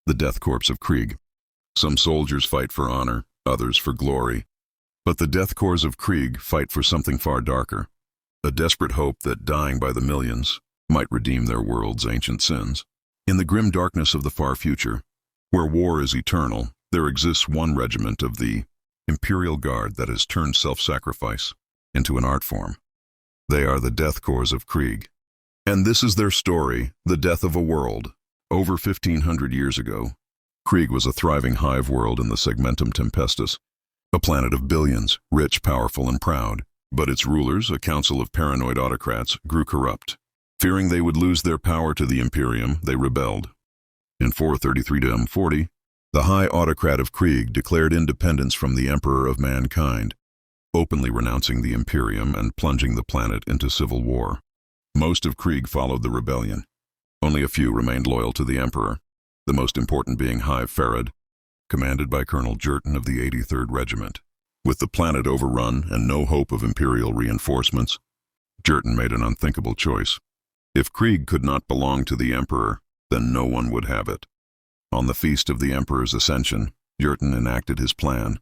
the Death Korps of Krieg. Some soldiers fight for honor, others for glory. But the Death Korps of Krieg fight for something far darker, a desperate hope that dying by the millions might redeem their world's ancient sins. In the grim darkness of the far future, where war is eternal, there exists one regiment of the Imperial Guard that has turned self-sacrifice into an art form. They are the Death Korps of Krieg. And this is their story, the death of a world. Over 1,500 years ago, Krieg was a thriving hive world in the Segmentum Tempestus, a planet of billions, rich, powerful, and proud. But its rulers, a council of paranoid autocrats, grew corrupt. Fearing they would lose their power to the Imperium, they rebelled. In 433 to M40, the High Autocrat of Krieg declared independence from the Emperor of Mankind, openly renouncing the Imperium and plunging the planet into civil war. Most of Krieg followed the rebellion. Only a few remained loyal to the Emperor, the most important being Hive Farad, commanded by Colonel Jerton of the 83rd Regiment. With the planet overrun and no hope of Imperial reinforcements, Jerton made an unthinkable choice. If Krieg could not belong to the Emperor, then no one would have it. On the feast of the Emperor's ascension, Jerton enacted his plan,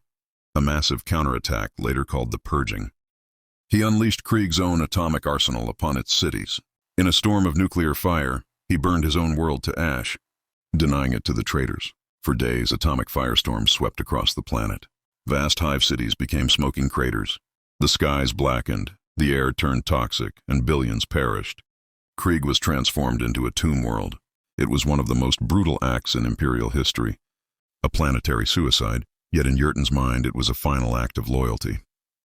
a massive counterattack later called the Purging. He unleashed Krieg's own atomic arsenal upon its cities. In a storm of nuclear fire, he burned his own world to ash, denying it to the traitors. For days, atomic firestorms swept across the planet. Vast hive cities became smoking craters. The skies blackened, the air turned toxic, and billions perished. Krieg was transformed into a tomb world. It was one of the most brutal acts in Imperial history. A planetary suicide, yet in Jerton's mind it was a final act of loyalty.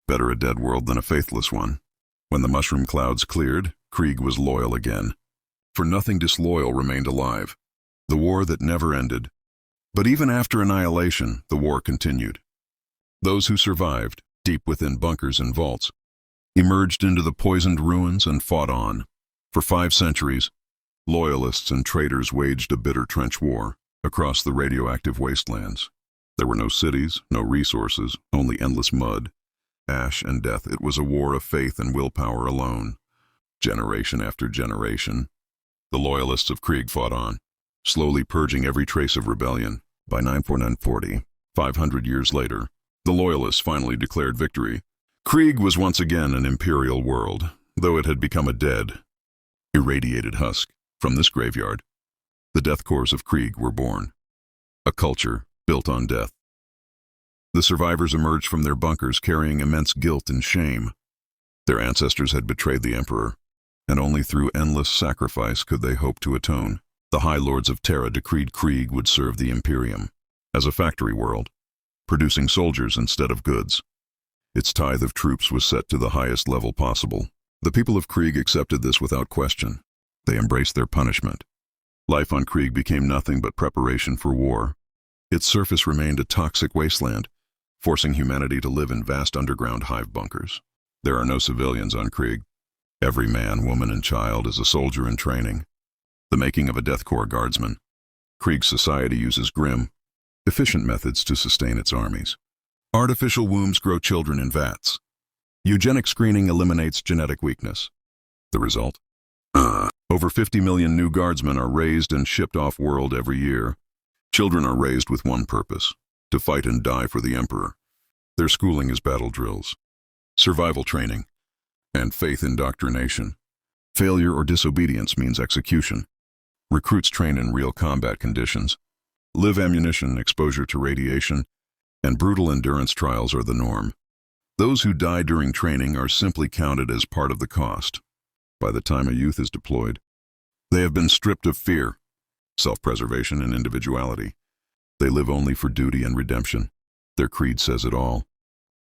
Better a dead world than a faithless one. When the mushroom clouds cleared, Krieg was loyal again. For nothing disloyal remained alive. The war that never ended. But even after annihilation, the war continued. Those who survived, deep within bunkers and vaults, emerged into the poisoned ruins and fought on. For 5 centuries, loyalists and traitors waged a bitter trench war across the radioactive wastelands. There were no cities, no resources, only endless mud, ash, and death. It was a war of faith and willpower alone. Generation after generation, the loyalists of Krieg fought on, slowly purging every trace of rebellion. By 940, 500 years later, the loyalists finally declared victory. Krieg was once again an imperial world, though it had become a dead, irradiated husk. From this graveyard, the Death Korps of Krieg were born. A culture built on death. The survivors emerged from their bunkers carrying immense guilt and shame. Their ancestors had betrayed the Emperor, and only through endless sacrifice could they hope to atone. The High Lords of Terra decreed Krieg would serve the Imperium as a factory world, producing soldiers instead of goods. Its tithe of troops was set to the highest level possible. The people of Krieg accepted this without question. They embraced their punishment. Life on Krieg became nothing but preparation for war. Its surface remained a toxic wasteland, forcing humanity to live in vast underground hive bunkers. There are no civilians on Krieg. Every man, woman, and child is a soldier in training. The making of a Death Korps guardsman. Krieg's society uses grim, efficient methods to sustain its armies. Artificial wombs grow children in vats. Eugenic screening eliminates genetic weakness. The result? Over 50 million new guardsmen are raised and shipped off-world every year. Children are raised with one purpose: to fight and die for the Emperor. Their schooling is battle drills, survival training, and faith indoctrination. Failure or disobedience means execution. Recruits train in real combat conditions. Live ammunition, exposure to radiation, and brutal endurance trials are the norm. Those who die during training are simply counted as part of the cost. By the time a youth is deployed, they have been stripped of fear, self-preservation, and individuality. They live only for duty and redemption. Their creed says it all.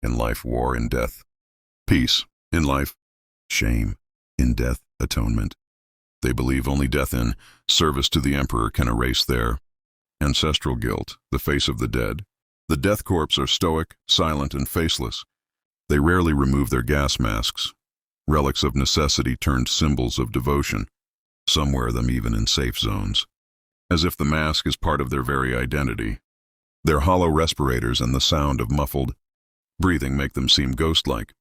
In life, war; in death, peace; in life, shame; in death, atonement. They believe only death in service to the Emperor can erase their ancestral guilt, the face of the dead. The Death Korps are stoic, silent, and faceless. They rarely remove their gas masks, relics of necessity turned symbols of devotion. Some wear them even in safe zones, as if the mask is part of their very identity. Their hollow respirators and the sound of muffled breathing make them seem ghost-like,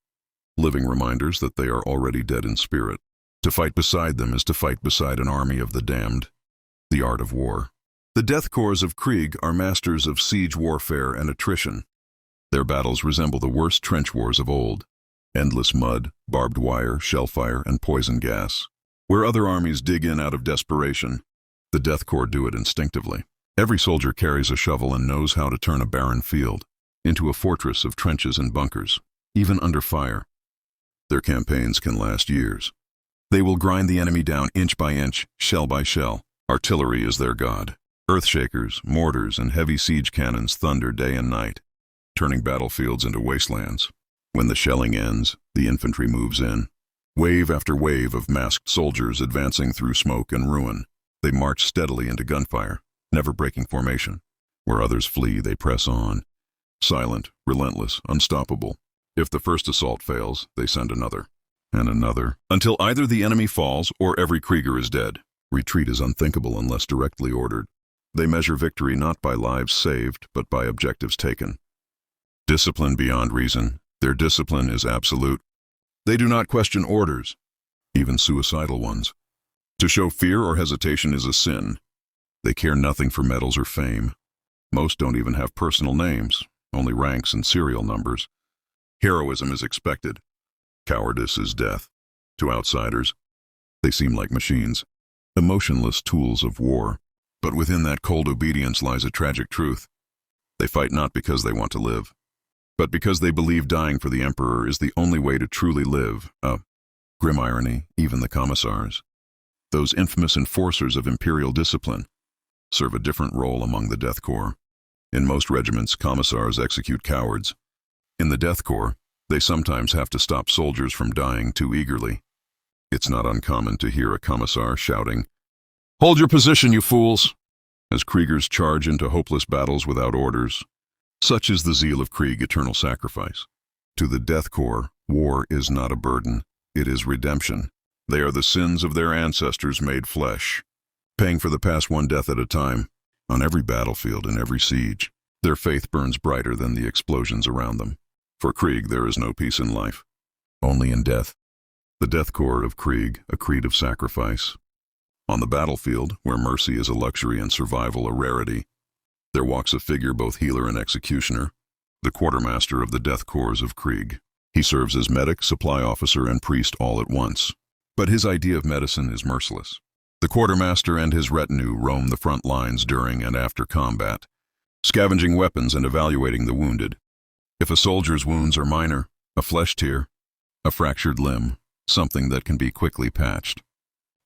living reminders that they are already dead in spirit. To fight beside them is to fight beside an army of the damned. The art of war. The Death Korps of Krieg are masters of siege warfare and attrition. Their battles resemble the worst trench wars of old. Endless mud, barbed wire, shellfire, and poison gas. Where other armies dig in out of desperation, the Death Korps do it instinctively. Every soldier carries a shovel and knows how to turn a barren field into a fortress of trenches and bunkers, even under fire. Their campaigns can last years. They will grind the enemy down inch by inch, shell by shell. Artillery is their god. Earthshakers, mortars, and heavy siege cannons thunder day and night, turning battlefields into wastelands. When the shelling ends, the infantry moves in. Wave after wave of masked soldiers advancing through smoke and ruin. They march steadily into gunfire, never breaking formation. Where others flee, they press on. Silent, relentless, unstoppable. If the first assault fails, they send another, and another, until either the enemy falls or every Krieger is dead. Retreat is unthinkable unless directly ordered. They measure victory not by lives saved, but by objectives taken. Discipline beyond reason. Their discipline is absolute. They do not question orders, even suicidal ones. To show fear or hesitation is a sin. They care nothing for medals or fame. Most don't even have personal names, only ranks and serial numbers. Heroism is expected. Cowardice is death. To outsiders, they seem like machines, emotionless tools of war. But within that cold obedience lies a tragic truth. They fight not because they want to live, but because they believe dying for the Emperor is the only way to truly live. Grim irony, even the commissars, those infamous enforcers of imperial discipline, serve a different role among the Death Korps. In most regiments, commissars execute cowards. In the Death Korps, they sometimes have to stop soldiers from dying too eagerly. It's not uncommon to hear a commissar shouting, "Hold your position, you fools!" as Kriegers charge into hopeless battles without orders. Such is the zeal of Krieg, eternal sacrifice. To the Death Korps, war is not a burden, it is redemption. They are the sins of their ancestors made flesh, paying for the past one death at a time. On every battlefield and every siege, their faith burns brighter than the explosions around them. For Krieg, there is no peace in life, only in death. The Death Korps of Krieg, a creed of sacrifice. On the battlefield, where mercy is a luxury and survival a rarity, there walks a figure both healer and executioner, the quartermaster of the Death Korps of Krieg. He serves as medic, supply officer, and priest all at once. But his idea of medicine is merciless. The quartermaster and his retinue roam the front lines during and after combat, scavenging weapons and evaluating the wounded. If a soldier's wounds are minor, a flesh tear, a fractured limb, something that can be quickly patched,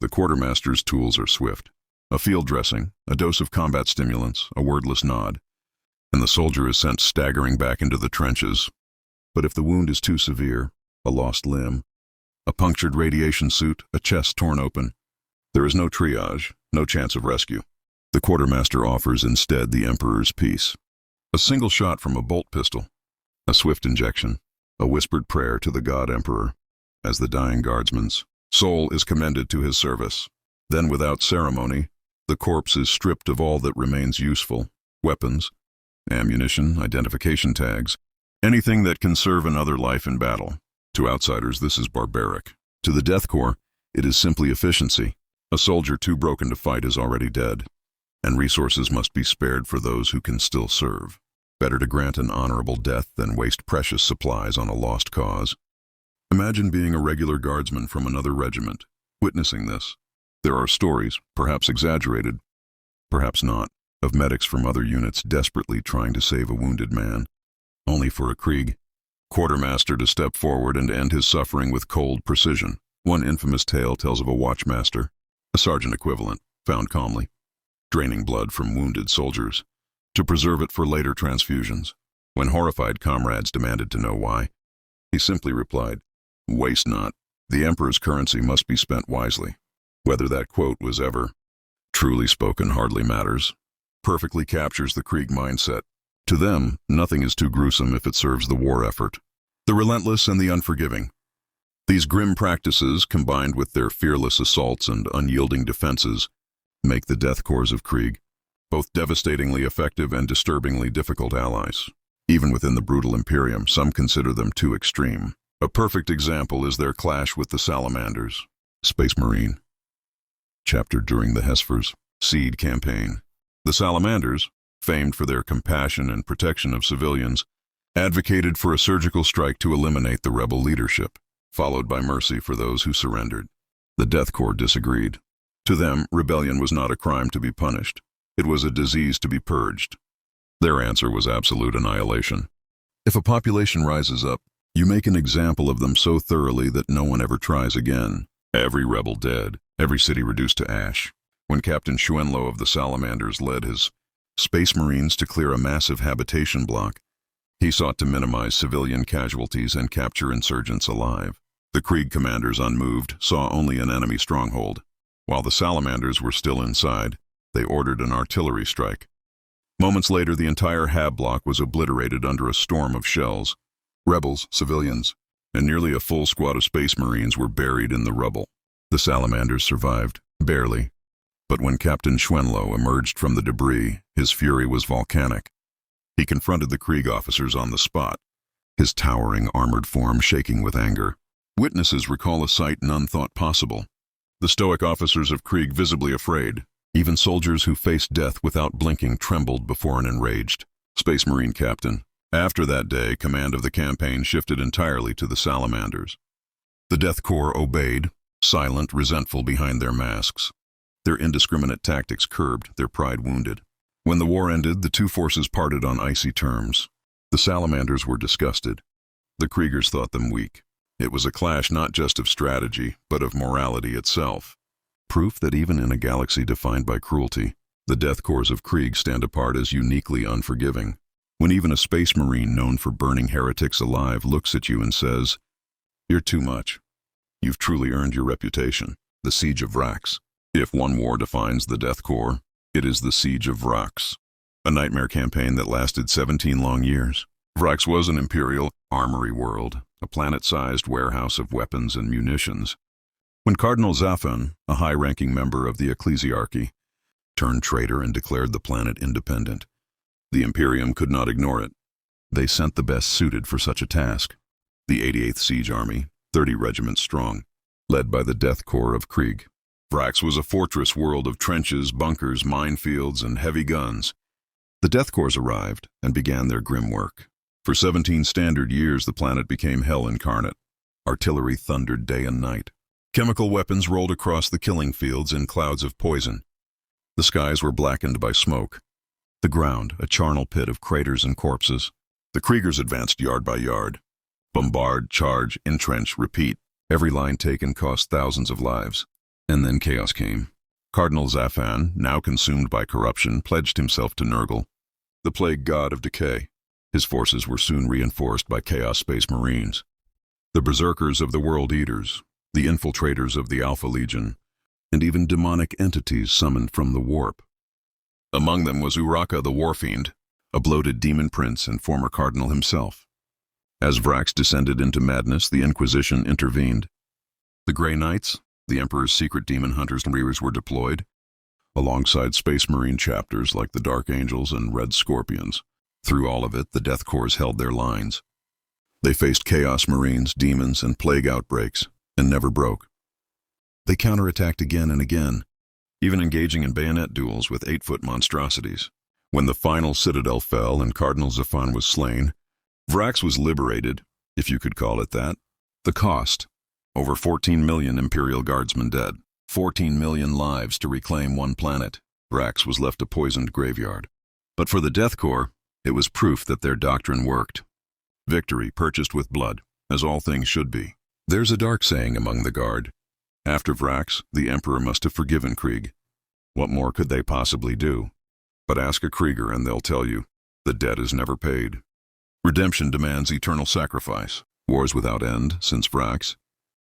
the quartermaster's tools are swift. A field dressing, a dose of combat stimulants, a wordless nod, and the soldier is sent staggering back into the trenches. But if the wound is too severe, a lost limb, a punctured radiation suit, a chest torn open, there is no triage, no chance of rescue. The quartermaster offers instead the Emperor's peace. A single shot from a bolt pistol, a swift injection, a whispered prayer to the God Emperor, as the dying guardsman's soul is commended to his service. Then, without ceremony, the corpse is stripped of all that remains useful: weapons, ammunition, identification tags, anything that can serve another life in battle. To outsiders, this is barbaric. To the Death Korps, it is simply efficiency. A soldier too broken to fight is already dead, and resources must be spared for those who can still serve. Better to grant an honorable death than waste precious supplies on a lost cause. Imagine being a regular guardsman from another regiment, witnessing this. There are stories, perhaps exaggerated, perhaps not, of medics from other units desperately trying to save a wounded man, only for a Krieg quartermaster to step forward and end his suffering with cold precision. One infamous tale tells of a watchmaster, a sergeant equivalent, found calmly, draining blood from wounded soldiers to preserve it for later transfusions. When horrified comrades demanded to know why, he simply replied, "Waste not. The Emperor's currency must be spent wisely." Whether that quote was ever truly spoken hardly matters. Perfectly captures the Krieg mindset. To them, nothing is too gruesome if it serves the war effort. The relentless and the unforgiving. These grim practices, combined with their fearless assaults and unyielding defenses, make the Death Korps of Krieg both devastatingly effective and disturbingly difficult allies. Even within the brutal Imperium, some consider them too extreme. A perfect example is their clash with the Salamanders. Space Marine. Chapter during the Hesper's Seed Campaign. The Salamanders, famed for their compassion and protection of civilians, advocated for a surgical strike to eliminate the rebel leadership, followed by mercy for those who surrendered. The Death Korps disagreed. To them, rebellion was not a crime to be punished. It was a disease to be purged. Their answer was absolute annihilation. If a population rises up, you make an example of them so thoroughly that no one ever tries again. Every rebel dead, every city reduced to ash. When Captain Schwenlow of the Salamanders led his Space Marines to clear a massive habitation block, he sought to minimize civilian casualties and capture insurgents alive. The Krieg commanders, unmoved, saw only an enemy stronghold. While the Salamanders were still inside, they ordered an artillery strike. Moments later, the entire hab block was obliterated under a storm of shells. Rebels, civilians, and nearly a full squad of Space Marines were buried in the rubble. The Salamanders survived, barely. But when Captain Schwenlow emerged from the debris, his fury was volcanic. He confronted the Krieg officers on the spot, his towering armored form shaking with anger. Witnesses recall a sight none thought possible. The stoic officers of Krieg visibly afraid. Even soldiers who faced death without blinking trembled before an enraged Space Marine captain. After that day, command of the campaign shifted entirely to the Salamanders. The Death Korps obeyed, silent, resentful behind their masks. Their indiscriminate tactics curbed, their pride wounded. When the war ended, the two forces parted on icy terms. The Salamanders were disgusted. The Kriegers thought them weak. It was a clash not just of strategy, but of morality itself. Proof that even in a galaxy defined by cruelty, the Death Korps of Krieg stand apart as uniquely unforgiving. When even a Space Marine known for burning heretics alive looks at you and says, "You're too much. You've truly earned your reputation." The Siege of Vrax. If one war defines the Death Korps, it is the Siege of Vrax, a nightmare campaign that lasted 17 long years. Vrax was an imperial armory world, a planet-sized warehouse of weapons and munitions. When Cardinal Zaphon, a high-ranking member of the ecclesiarchy, turned traitor and declared the planet independent, the Imperium could not ignore it. They sent the best suited for such a task, the 88th Siege Army, 30 regiments strong, led by the Death Korps of Krieg. Vrax was a fortress world of trenches, bunkers, minefields, and heavy guns. The Death Korps arrived and began their grim work. For 17 standard years, the planet became hell incarnate. Artillery thundered day and night. Chemical weapons rolled across the killing fields in clouds of poison. The skies were blackened by smoke. The ground, a charnel pit of craters and corpses. The Kriegers advanced yard by yard. Bombard, charge, entrench, repeat. Every line taken cost thousands of lives. And then chaos came. Cardinal Zaphon, now consumed by corruption, pledged himself to Nurgle, the plague god of decay. His forces were soon reinforced by Chaos Space Marines, the berserkers of the World Eaters, the infiltrators of the Alpha Legion, and even demonic entities summoned from the warp. Among them was Uraka the Warfiend, a bloated demon prince and former cardinal himself. As Vrax descended into madness, the Inquisition intervened. The Grey Knights, the Emperor's secret demon hunters and reavers, were deployed, alongside Space Marine chapters like the Dark Angels and Red Scorpions. Through all of it, the Death Korps held their lines. They faced Chaos Marines, demons, and plague outbreaks, and never broke. They counterattacked again and again, even engaging in bayonet duels with 8-foot monstrosities. When the final citadel fell and Cardinal Zaphon was slain, Vrax was liberated, if you could call it that. The cost: over 14 million Imperial Guardsmen dead, 14 million lives to reclaim one planet. Vrax was left a poisoned graveyard. But for the Death Korps, it was proof that their doctrine worked. Victory purchased with blood, as all things should be. There's a dark saying among the Guard. After Vrax, the Emperor must have forgiven Krieg. What more could they possibly do? But ask a Krieger and they'll tell you, the debt is never paid. Redemption demands eternal sacrifice. Wars without end, since Vrax.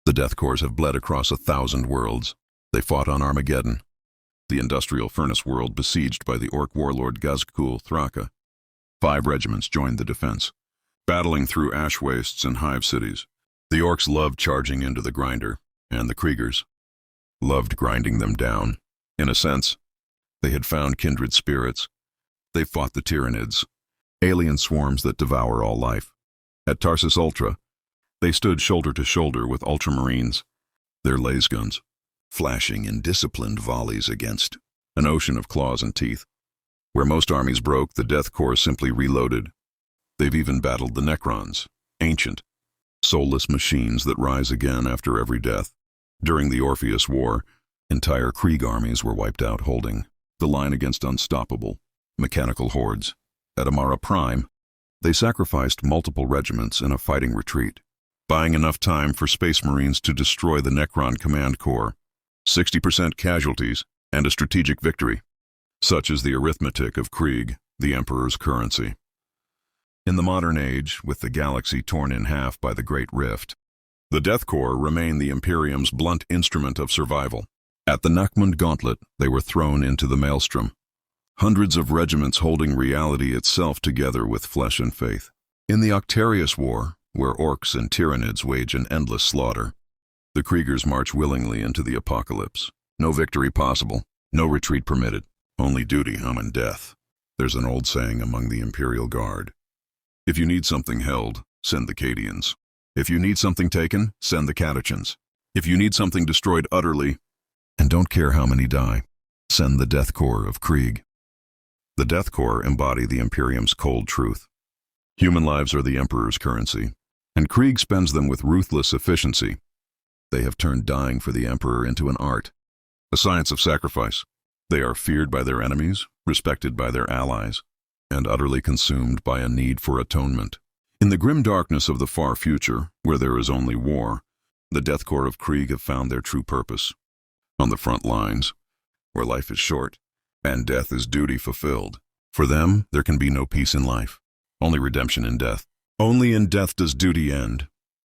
The Death Korps have bled across 1,000 worlds. They fought on Armageddon, the industrial furnace world besieged by the Orc warlord Gazkul Thraka. 5 regiments joined the defense, battling through ash wastes and hive cities. The Orcs loved charging into the grinder, and the Kriegers loved grinding them down. In a sense, they had found kindred spirits. They fought the Tyranids, alien swarms that devour all life. At Tarsus Ultra, they stood shoulder to shoulder with Ultramarines, their lasguns flashing in disciplined volleys against an ocean of claws and teeth. Where most armies broke, the Death Korps simply reloaded. They've even battled the Necrons, ancient, soulless machines that rise again after every death. During the Orpheus War, entire Krieg armies were wiped out holding the line against unstoppable, mechanical hordes. At Amara Prime, they sacrificed multiple regiments in a fighting retreat, buying enough time for Space Marines to destroy the Necron Command Corps. 60% casualties and a strategic victory. Such is the arithmetic of Krieg, the Emperor's currency. In the modern age, with the galaxy torn in half by the Great Rift, the Death Korps remain the Imperium's blunt instrument of survival. At the Nachmund Gauntlet, they were thrown into the maelstrom. Hundreds of regiments holding reality itself together with flesh and faith. In the Octarius War, where orcs and tyrannids wage an endless slaughter, the Kriegers march willingly into the apocalypse. No victory possible, no retreat permitted, only duty, and death. There's an old saying among the Imperial Guard. If you need something held, send the Cadians. If you need something taken, send the Catechans. If you need something destroyed utterly, and don't care how many die, send the Death Korps of Krieg. The Death Korps embody the Imperium's cold truth. Human lives are the Emperor's currency, and Krieg spends them with ruthless efficiency. They have turned dying for the Emperor into an art, a science of sacrifice. They are feared by their enemies, respected by their allies, and utterly consumed by a need for atonement. In the grim darkness of the far future, where there is only war, the Death Korps of Krieg have found their true purpose. On the front lines, where life is short, and death is duty fulfilled. For them, there can be no peace in life, only redemption in death. Only in death does duty end.